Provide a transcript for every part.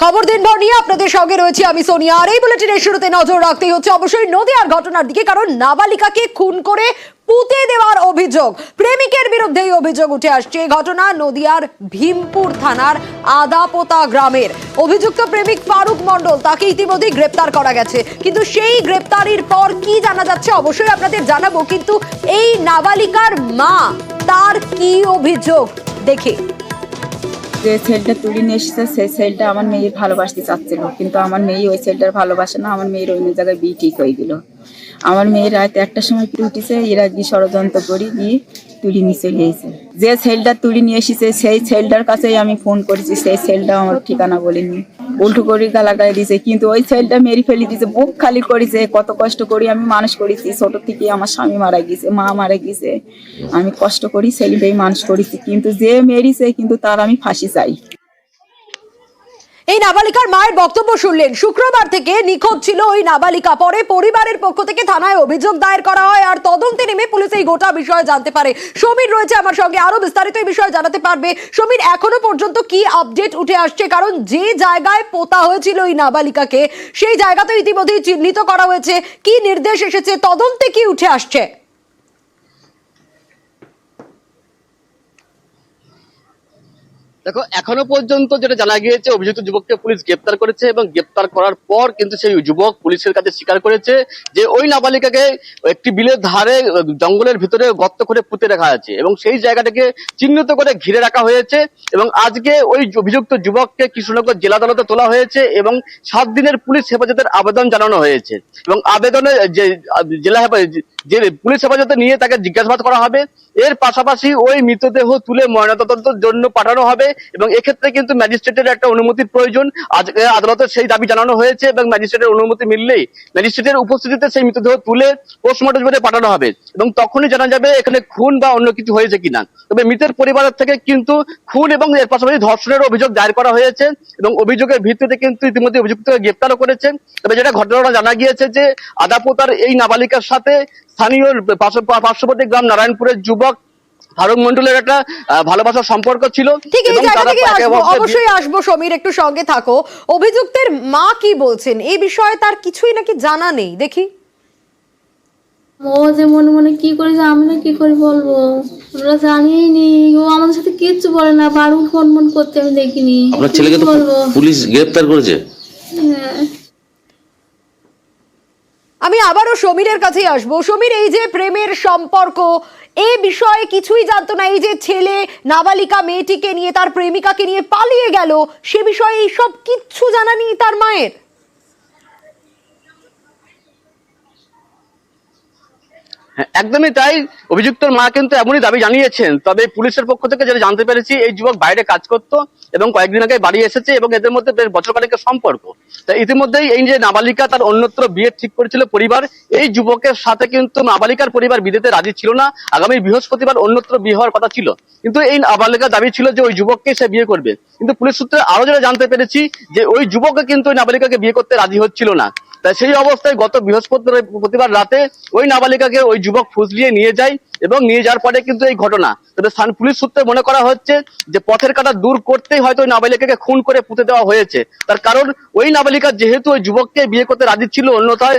খবর দিনভর নিয়ে আপনাদের সঙ্গে রয়েছে আমি সোনিয়া। আর এই বুলেটিনের শুরুতে নজর রাখতে হচ্ছে অবশ্যই নদিয়ার ঘটনার দিকে, কারণ নাবালিকাকে খুন করে পুঁতে দেওয়ার অভিযোগ, প্রেমিকের বিরুদ্ধে এই অভিযোগ উঠে আসছে। এই ঘটনা নদিয়ার ভীমপুর থানার আদাপোতা গ্রামের। অভিযুক্ত প্রেমিক ফারুক মণ্ডল, তাকে ইতিমধ্যেই গ্রেপ্তার করা গেছে, কিন্তু সেই গ্রেপ্তারির পর কি জানা যাচ্ছে অবশ্যই আপনাদের জানাবো। কিন্তু এই নাবালিকার মা, তার কি অভিযোগ দেখে। যে ছেলেটা তুলে নিয়ে এসেছে সেই ছেলেটা আমার মেয়ের ভালোবাসতে চাচ্ছিল, কিন্তু আমার মেয়ে ওই ছেলেটার ভালোবাসে না। আমার মেয়ের অন্য জায়গায় বিয়ে ঠিক হয়ে গেল। আমার মেয়ের রাতে একটার সময় উঠেছে, এরা গিয়ে ষড়যন্ত্র করে গিয়ে তুলে নিয়ে চলে গিয়েছে। যে ছেলেটা তুলে নিয়ে এসেছে সেই ছেলেটার কাছেই আমি ফোন করেছি, সেই ছেলেটা আমার ঠিকানা বলেনি, উল্টো করে গালাগালি দিয়েছে। কিন্তু ওই ছেলেটা মেরে ফেলে দিয়েছে, বুক খালি করেছে। কত কষ্ট করে আমি মানুষ করেছি, ছোট থেকে আমার স্বামী মারা গেছে, মা মারা গেছে, আমি কষ্ট করি ছেলেটাই মানুষ করেছি। কিন্তু যে মেরেছে, কিন্তু তার আমি ফাঁসি চাই। এই নাবালিকার মায়ের বক্তব্য শুনলেন। শুক্রবার থেকে নিখোঁজ ছিল ওই নাবালিকা। পরে পরিবারের পক্ষ থেকে থানায় অভিযোগ দায়ের করা হয়, আর তদন্তে নেমে পুলিশ এই গোটা বিষয়ে জানতে পারে। সমীর রয়েছে আমার সঙ্গে, আরো বিস্তারিত এই বিষয়ে জানাতে পারবে। সমীর, এখনো পর্যন্ত কি আপডেট উঠে আসছে? কারণ যে জায়গায় পোতা হয়েছিল ওই নাবালিকাকে, সেই জায়গা তো ইতিমধ্যেই চিহ্নিত করা হয়েছে। কি নির্দেশ এসেছে, তদন্তে কি উঠে আসছে? দেখো, এখনো পর্যন্ত যেটা জানা গিয়েছে, অভিযুক্ত যুবককে পুলিশ গ্রেপ্তার করেছে এবং গ্রেপ্তার করার পর কিন্তু সেই যুবক পুলিশের কাছে স্বীকার করেছে যে ওই নাবালিকাকে একটি বিলের ধারে জঙ্গলের ভিতরে গর্ত করে পুঁতে রাখা আছে এবং সেই জায়গাটাকে চিহ্নিত করে ঘিরে রাখা হয়েছে। এবং আজকে ওই অভিযুক্ত যুবককে কৃষ্ণনগর জেলা আদালতে তোলা হয়েছে এবং 7 দিনের পুলিশ হেফাজতের আবেদন জানানো হয়েছে এবং আবেদনে যে যে পুলিশ হেফাজতে নিয়ে তাকে জিজ্ঞাসাবাদ করা হবে। এর পাশাপাশি ওই মৃতদেহ তুলে ময়নাতদন্তের জন্য পাঠানো হবে এবং এক্ষেত্রে কিন্তু ম্যাজিস্ট্রেটের একটা অনুমতির প্রয়োজন। আজকে আদালতে সেই দাবি জানানো হয়েছে এবং ম্যাজিস্ট্রেটের অনুমতি মিললেই ম্যাজিস্ট্রেটের উপস্থিতিতে সেই মৃতদেহ তুলে পোস্টমর্টমে পাঠানো হবে এবং তখনই জানা যাবে এখানে খুন বা অন্য কিছু হয়েছে কিনা। তবে মৃতের পরিবারের থেকে কিন্তু খুন এবং এর পাশাপাশি ধর্ষণের অভিযোগ দায়ের করা হয়েছে এবং অভিযোগের ভিত্তিতে কিন্তু ইতিমধ্যে অভিযুক্তকে গ্রেপ্তারও করেছে। তবে যেটা ঘটনাটা জানা গিয়েছে যে আদাপোতার এই নাবালিকার সাথে স্থানীয় পার্শ্ববর্তী গ্রাম নারায়ণপুরের যুবক ফারুক মন্ডলের একটা ভালোবাসার সম্পর্ক ছিল। ঠিক এই জায়গা থেকে অবশ্যই আসবো। সমীর, একটু সঙ্গে থাকো। অভিযুক্তের মা কি বলছেন এই বিষয়ে? তার কিছুই নাকি জানা নেই। দেখি। ও যে মনে মনে কি করেছে আমরা কি করে বলবো, আমরা জানিই নি। ও আমাদের সাথে কিচ্ছু বলে না, বারু ফোন ফোন করতে আমি দেখিনি। আপনার ছেলেকে তো পুলিশ গ্রেফতার করেছে। হ্যাঁ, আমি আবারও সমীরের কাছেই আসবো। সমীর, এই যে প্রেমের সম্পর্ক, এই বিষয়ে কিছুই জানতো না। এই যে ছেলে নাবালিকা মেয়েটিকে নিয়ে, তার প্রেমিকাকে নিয়ে পালিয়ে গেল, সে বিষয়ে এইসব কিচ্ছু জানা নেই তার মায়ের। হ্যাঁ, একদমই তাই। অভিযুক্তর মা কিন্তু এমনই দাবি জানিয়েছেন। তবে পুলিশের পক্ষ থেকে যেটা জানতে পেরেছি, এই যুবক বাইরে কাজ করত এবং কয়েকদিন আগে বাড়ি এসেছে এবং এদের মধ্যে বেশ বছরখানেকের সম্পর্ক। তাই ইতিমধ্যেই এই যে নাবালিকা তার অন্যত্র বিয়ে ঠিক করেছিল পরিবার, এই যুবকের সাথে কিন্তু নাবালিকার পরিবার বিয়েতে রাজি ছিল না। আগামী বৃহস্পতিবার অন্যত্র বিয়ে হওয়ার কথা ছিল, কিন্তু এই নাবালিকার দাবি ছিল যে ওই যুবককে সে বিয়ে করবে। কিন্তু পুলিশ সূত্রে আরো যেটা জানতে পেরেছি যে ওই যুবককে কিন্তু ওই নাবালিকাকে বিয়ে করতে রাজি হচ্ছিল না। তাই সেই অবস্থায় গত বৃহস্পতিবার রাতে ওই নাবালিকাকে ওই যুবক ফুসলিয়ে নিয়ে যায় এবং নিয়ে যাওয়ার পরে কিন্তু এই ঘটনা। তবে পুলিশ সূত্রে মনে করা হচ্ছে যে পথের কাঁটা দূর করতেই হয়তো ওই নাবালিকাকে খুন করে পুঁতে দেওয়া হয়েছে। তার কারণ ওই নাবালিকা যেহেতু ওই যুবককে বিয়ে করতে রাজি ছিল, অন্যথায়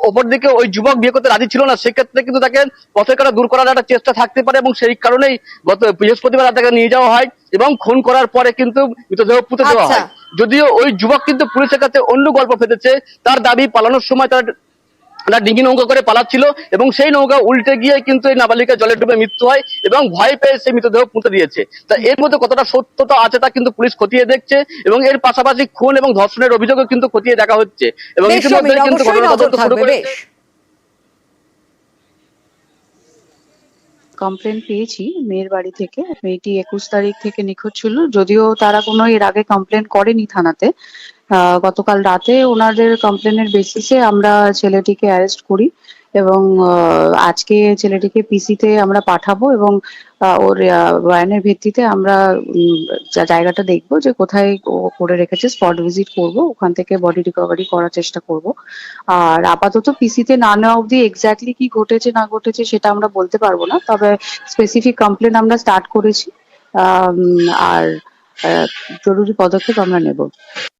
অপরদিকে ওই যুবক বিয়ে করতে রাজি ছিল না, সেক্ষেত্রে কিন্তু তাকে পথের কাঁটা দূর করার একটা চেষ্টা থাকতে পারে এবং সেই কারণেই গত বৃহস্পতিবার রাতে তাকে নিয়ে যাওয়া হয় এবং খুন করার পরে কিন্তু মৃতদেহ পুঁতে দেওয়া হয়। যদিও ওই যুবক কিন্তু পুলিশের কাছে অন্য গল্প ফেঁদেছে। তার দাবি পালানোর সময় তারা ডিঙি নৌকা করে পালাচ্ছিল এবং সেই নৌকা উল্টে গিয়ে কিন্তু এই নাবালিকা জলে ডুবে মৃত্যু হয় এবং ভয় পেয়ে সেই মৃতদেহ পুঁতে দিয়েছে। তা এর মধ্যে কতটা সত্যতা আছে তা কিন্তু পুলিশ খতিয়ে দেখছে এবং এর পাশাপাশি খুন এবং ধর্ষণের অভিযোগও কিন্তু খতিয়ে দেখা হচ্ছে এবং ইতিমধ্যে কিন্তু ঘটনা তদন্ত শুরু করেছে। কমপ্লেন পেয়েছি মেয়ের বাড়ি থেকে। মেয়েটি 21 তারিখ থেকে নিখোঁজ ছিল, যদিও তারা কোনো এর আগে কমপ্লেন করেনি থানাতে। গতকাল রাতে ওনাদের কমপ্লেনের বেসিসে আমরা ছেলেটিকে অ্যারেস্ট করি এবং আজকে ছেলেটিকে পিসিতে আমরা পাঠাবো এবং ওর বয়ানের ভিত্তিতে আমরা জায়গাটা দেখবো যে কোথায় ও করে রেখেছে, স্পট ভিজিট করব, ওখান থেকে বডি রিকভারি করার চেষ্টা করব। আর আপাতত পিসিতে না নেওয়া অবধি এক্স্যাক্টলি কি ঘটেছে না ঘটেছে সেটা আমরা বলতে পারবো না, তবে স্পেসিফিক কমপ্লেন আমরা স্টার্ট করেছি আর জরুরি পদক্ষেপ আমরা নেব।